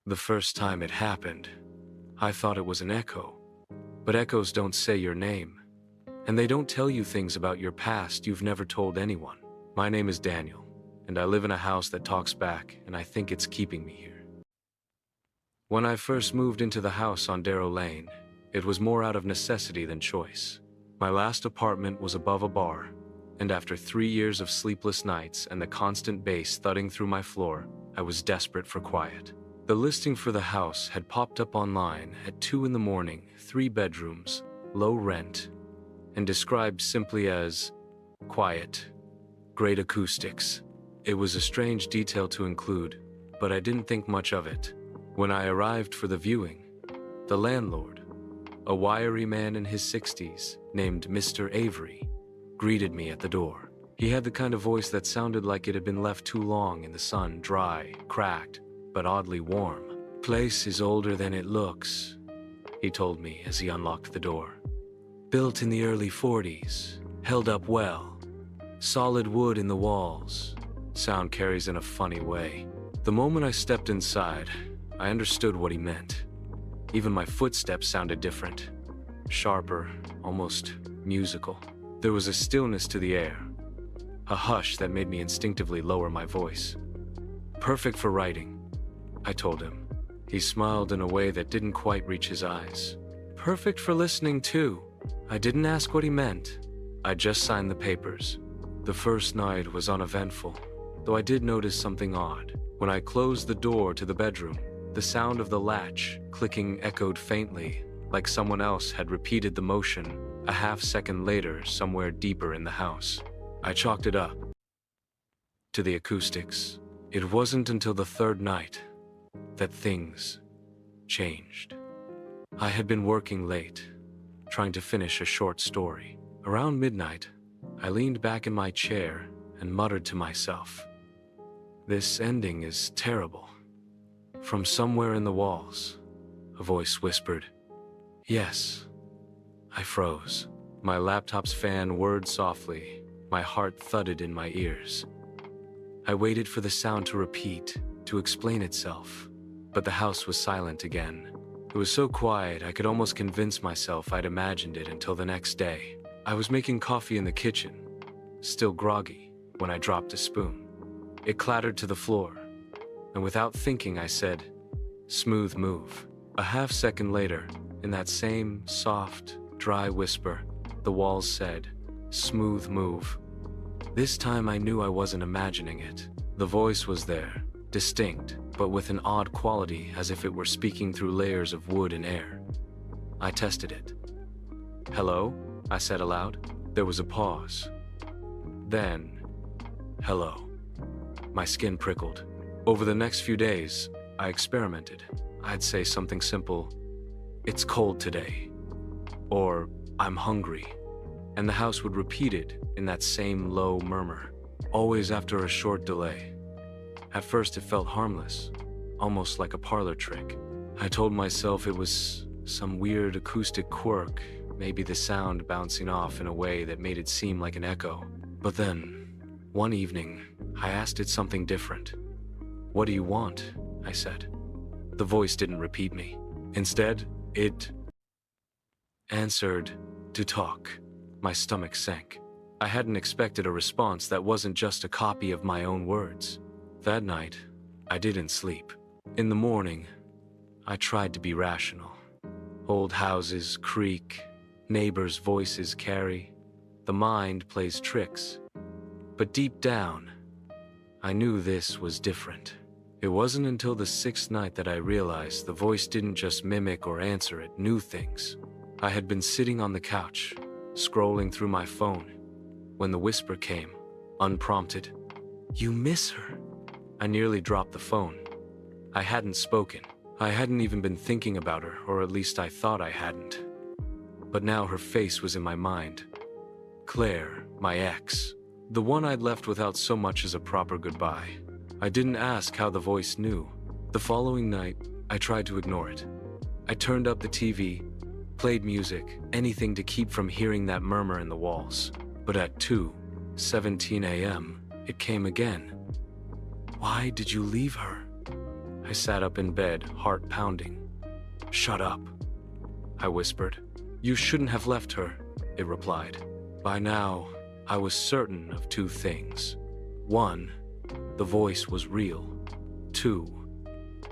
The first time it happened, I thought it was an echo. But echoes don't say your name, and they don't tell you things about your past you've never told anyone. My name is Daniel, and I live in a house that talks back, and I think it's keeping me here. When I first moved into the house on Darrow Lane, it was more out of necessity than choice. My last apartment was above a bar, and after 3 years of sleepless nights and the constant bass thudding through my floor, I was desperate for quiet. The listing for the house had popped up online at 2 in the morning, 3 bedrooms, low rent, and described simply as quiet, great acoustics. It was a strange detail to include, but I didn't think much of it. When I arrived for the viewing, the landlord, a wiry man in his 60s named Mr. Avery, greeted me at the door. He had the kind of voice that sounded like it had been left too long in the sun, dry, cracked, but oddly warm. "Place is older than it looks," he told me as he unlocked the door. "Built in the early 40s, held up well. Solid wood in the walls." Sound carries in a funny way. The moment I stepped inside, I understood what he meant. Even my footsteps sounded different. Sharper, almost musical. There was a stillness to the air, a hush that made me instinctively lower my voice. "Perfect for writing," I told him. He smiled in a way that didn't quite reach his eyes. "Perfect for listening too." I didn't ask what he meant. I just signed the papers. The first night was uneventful, though I did notice something odd. When I closed the door to the bedroom, the sound of the latch clicking echoed faintly, like someone else had repeated the motion a half-second later somewhere deeper in the house. I chalked it up to the acoustics. It wasn't until the third night that things changed. I had been working late, trying to finish a short story. Around midnight, I leaned back in my chair and muttered to myself, "This ending is terrible." From somewhere in the walls, a voice whispered, "Yes." I froze. My laptop's fan whirred softly. My heart thudded in my ears. I waited for the sound to repeat, to explain itself, but the house was silent again. It was so quiet I could almost convince myself I'd imagined it until the next day. I was making coffee in the kitchen, still groggy, when I dropped a spoon. It clattered to the floor, and without thinking I said, "Smooth move." A half-second later, in that same soft, dry whisper, the walls said, "Smooth move." This time I knew I wasn't imagining it. The voice was there, distinct, but with an odd quality as if it were speaking through layers of wood and air. I tested it. "Hello?" I said aloud. There was a pause. Then, "Hello." My skin prickled. Over the next few days, I experimented. I'd say something simple, "It's cold today," or "I'm hungry," and the house would repeat it in that same low murmur, always after a short delay. At first it felt harmless, almost like a parlor trick. I told myself it was some weird acoustic quirk, maybe the sound bouncing off in a way that made it seem like an echo. But then, one evening, I asked it something different. "What do you want?" I said. The voice didn't repeat me. Instead, it answered, "To talk." My stomach sank. I hadn't expected a response that wasn't just a copy of my own words. That night, I didn't sleep. In the morning, I tried to be rational. Old houses creak, neighbors' voices carry. The mind plays tricks. But deep down, I knew this was different. It wasn't until the 6th night that I realized the voice didn't just mimic or answer, it knew things. I had been sitting on the couch, scrolling through my phone, when the whisper came, unprompted. "You miss her." I nearly dropped the phone. I hadn't spoken. I hadn't even been thinking about her, or at least I thought I hadn't. But now her face was in my mind. Claire, my ex. The one I'd left without so much as a proper goodbye. I didn't ask how the voice knew. The following night, I tried to ignore it. I turned up the TV, played music, anything to keep from hearing that murmur in the walls. But at 2:17 a.m., it came again. "Why did you leave her?" I sat up in bed, heart pounding. "Shut up," I whispered. "You shouldn't have left her," it replied. By now, I was certain of two things. One, the voice was real. Two,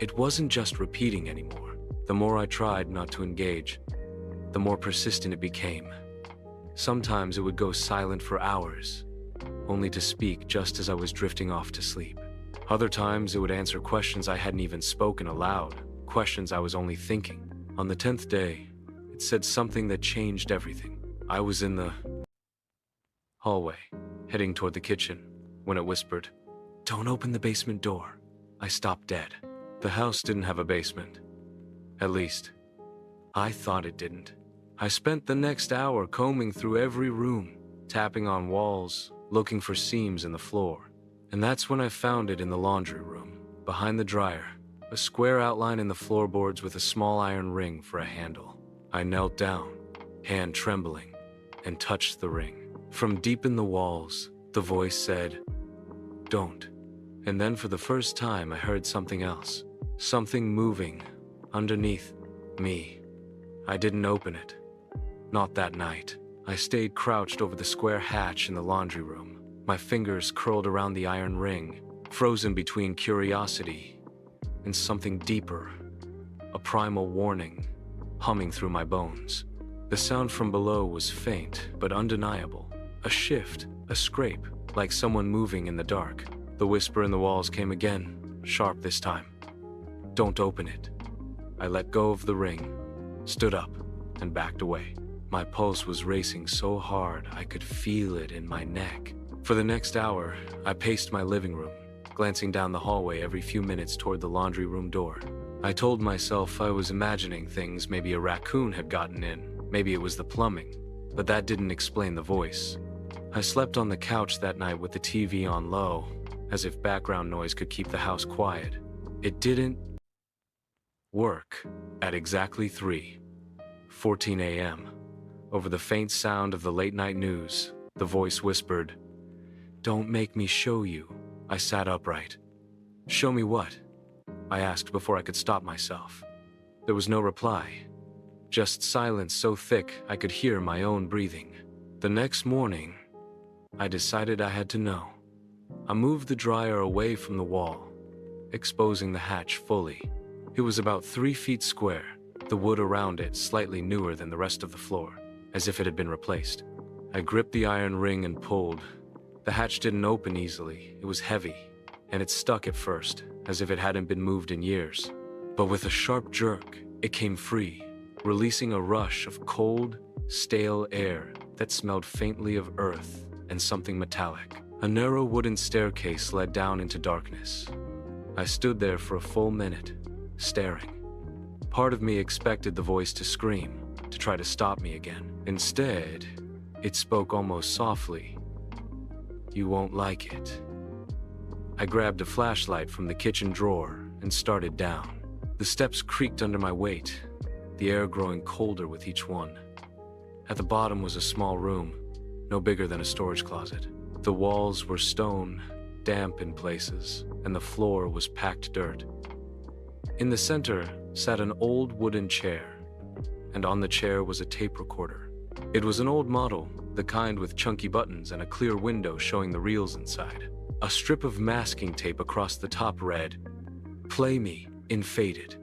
it wasn't just repeating anymore. The more I tried not to engage, the more persistent it became. Sometimes it would go silent for hours, only to speak just as I was drifting off to sleep. Other times it would answer questions I hadn't even spoken aloud, questions I was only thinking. On the 10th day, it said something that changed everything. I was in the hallway, heading toward the kitchen, when it whispered, "Don't open the basement door." I stopped dead. The house didn't have a basement. At least, I thought it didn't. I spent the next hour combing through every room, tapping on walls, looking for seams in the floor. And that's when I found it in the laundry room, behind the dryer, a square outline in the floorboards with a small iron ring for a handle. I knelt down, hand trembling, and touched the ring. From deep in the walls, the voice said, "Don't." And then for the first time I heard something else. Something moving underneath me. I didn't open it. Not that night. I stayed crouched over the square hatch in the laundry room, my fingers curled around the iron ring, frozen between curiosity and something deeper, a primal warning humming through my bones. The sound from below was faint but undeniable. A shift, a scrape, like someone moving in the dark. The whisper in the walls came again, sharp this time. "Don't open it." I let go of the ring, stood up, and backed away. My pulse was racing so hard I could feel it in my neck. For the next hour, I paced my living room, glancing down the hallway every few minutes toward the laundry room door. I told myself I was imagining things. Maybe a raccoon had gotten in, maybe it was the plumbing, but that didn't explain the voice. I slept on the couch that night with the TV on low, as if background noise could keep the house quiet. It didn't work. At exactly 3:14 a.m., over the faint sound of the late-night news, the voice whispered, "Don't make me show you." I sat upright. "Show me what?" I asked before I could stop myself. There was no reply, just silence so thick I could hear my own breathing. The next morning, I decided I had to know. I moved the dryer away from the wall, exposing the hatch fully. It was about 3 feet square, the wood around it slightly newer than the rest of the floor, as if it had been replaced. I gripped the iron ring and pulled. The hatch didn't open easily. It was heavy, and it stuck at first, as if it hadn't been moved in years. But with a sharp jerk, it came free, releasing a rush of cold, stale air that smelled faintly of earth and something metallic. A narrow wooden staircase led down into darkness. I stood there for a full minute, staring. Part of me expected the voice to scream, to try to stop me again. Instead, it spoke almost softly. "You won't like it." I grabbed a flashlight from the kitchen drawer and started down. The steps creaked under my weight, the air growing colder with each one. At the bottom was a small room, no bigger than a storage closet. The walls were stone, damp in places, and the floor was packed dirt. In the center sat an old wooden chair, and on the chair was a tape recorder. It was an old model, the kind with chunky buttons and a clear window showing the reels inside. A strip of masking tape across the top read, "Play me," in faded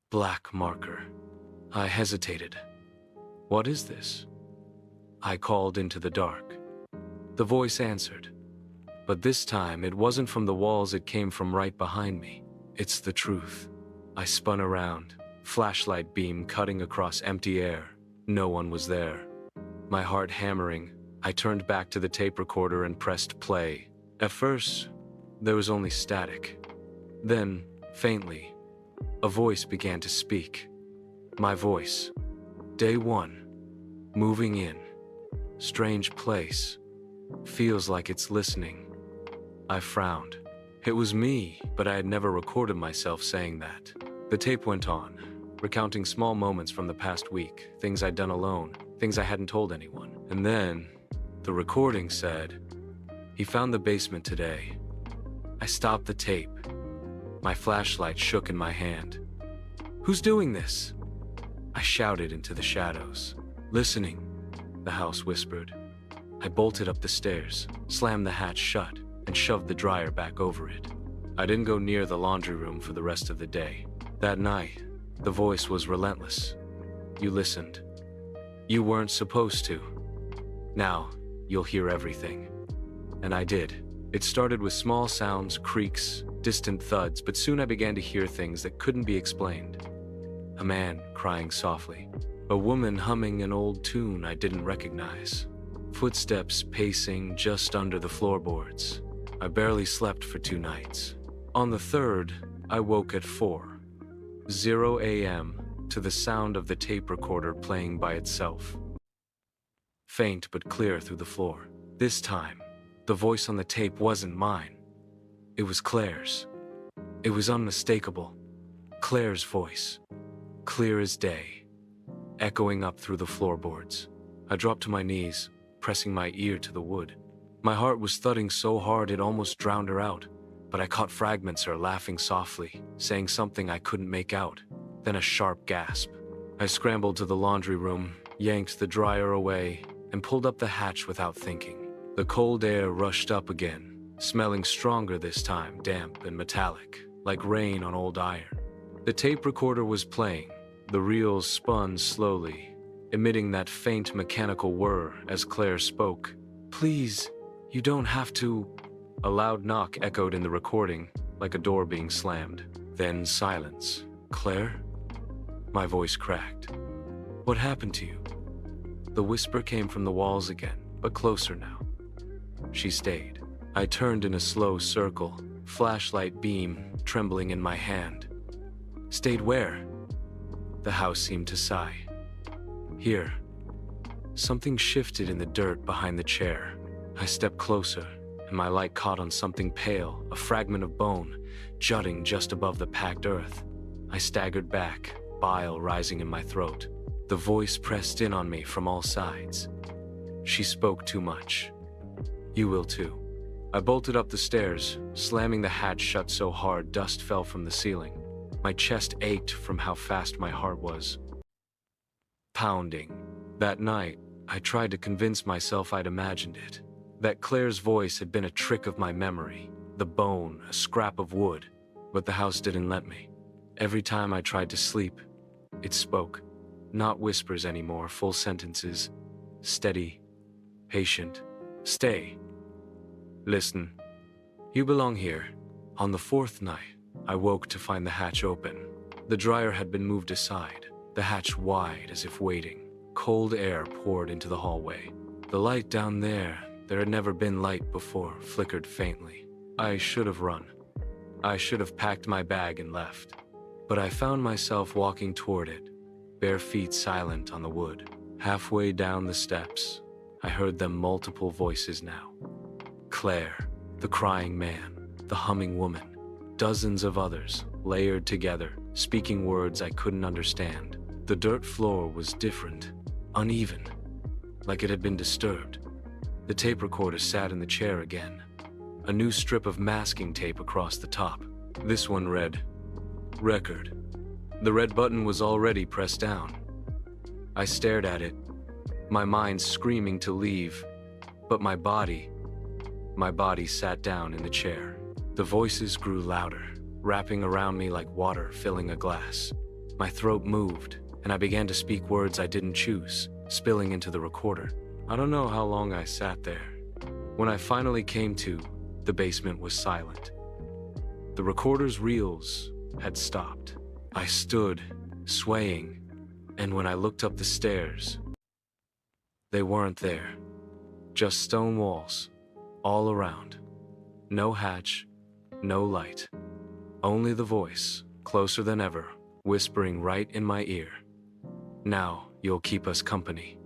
black marker. I hesitated. "What is this?" I called into the dark. The voice answered, but this time it wasn't from the walls, it came from right behind me. "It's the truth." I spun around, flashlight beam cutting across empty air. No one was there. My heart hammering, I turned back to the tape recorder and pressed play. At first, there was only static. Then, faintly, a voice began to speak. My voice. "Day 1. Moving in. Strange place. Feels like it's listening." I frowned. It was me, but I had never recorded myself saying that. The tape went on, recounting small moments from the past week, things I'd done alone, things I hadn't told anyone. And then, the recording said, "He found the basement today." I stopped the tape. My flashlight shook in my hand. "Who's doing this?" I shouted into the shadows. "Listening," the house whispered. I bolted up the stairs, slammed the hatch shut, and shoved the dryer back over it. I didn't go near the laundry room for the rest of the day. That night, the voice was relentless. "You listened. You weren't supposed to. Now, you'll hear everything." And I did. It started with small sounds, creaks, distant thuds, but soon I began to hear things that couldn't be explained. A man crying softly. A woman humming an old tune I didn't recognize. Footsteps pacing just under the floorboards. I barely slept for 2 nights. On the third, I woke at 4:00 a.m. to the sound of the tape recorder playing by itself. Faint but clear through the floor. This time, the voice on the tape wasn't mine. It was Claire's. It was unmistakable. Claire's voice. Clear as day. Echoing up through the floorboards. I dropped to my knees, pressing my ear to the wood. My heart was thudding so hard it almost drowned her out, but I caught fragments of her laughing softly, saying something I couldn't make out. Then a sharp gasp. I scrambled to the laundry room, yanked the dryer away, and pulled up the hatch without thinking. The cold air rushed up again, smelling stronger this time, damp and metallic, like rain on old iron. The tape recorder was playing. The reels spun slowly, emitting that faint mechanical whir as Claire spoke. "Please, you don't have to." A loud knock echoed in the recording, like a door being slammed. Then silence. "Claire?" My voice cracked. "What happened to you?" The whisper came from the walls again, but closer now. She stayed. I turned in a slow circle, flashlight beam trembling in my hand. "Stayed where?" The house seemed to sigh. "Here." Something shifted in the dirt behind the chair. I stepped closer, and my light caught on something pale, a fragment of bone, jutting just above the packed earth. I staggered back, bile rising in my throat. The voice pressed in on me from all sides. She spoke too much. "You will too." I bolted up the stairs, slamming the hatch shut so hard dust fell from the ceiling. My chest ached from how fast my heart was pounding. That night, I tried to convince myself I'd imagined it. That Claire's voice had been a trick of my memory, the bone, a scrap of wood, but the house didn't let me. Every time I tried to sleep, it spoke. Not whispers anymore, full sentences. Steady, patient. "Stay. Listen. You belong here." On the 4th night, I woke to find the hatch open. The dryer had been moved aside, the hatch wide as if waiting. Cold air poured into the hallway. The light down there had never been light before, flickered faintly. I should have run. I should have packed my bag and left. But I found myself walking toward it, bare feet silent on the wood. Halfway down the steps, I heard them multiple voices now. Claire, the crying man, the humming woman, dozens of others, layered together, speaking words I couldn't understand. The dirt floor was different, uneven, like it had been disturbed. The tape recorder sat in the chair again. A new strip of masking tape across the top. This one read, "Record." The red button was already pressed down. I stared at it, my mind screaming to leave, but my body sat down in the chair. The voices grew louder, wrapping around me like water filling a glass. My throat moved, and I began to speak words I didn't choose, spilling into the recorder. I don't know how long I sat there. When I finally came to, the basement was silent. The recorder's reels had stopped. I stood, swaying, and when I looked up the stairs, they weren't there. Just stone walls, all around. No hatch, no light. Only the voice, closer than ever, whispering right in my ear. "Now you'll keep us company."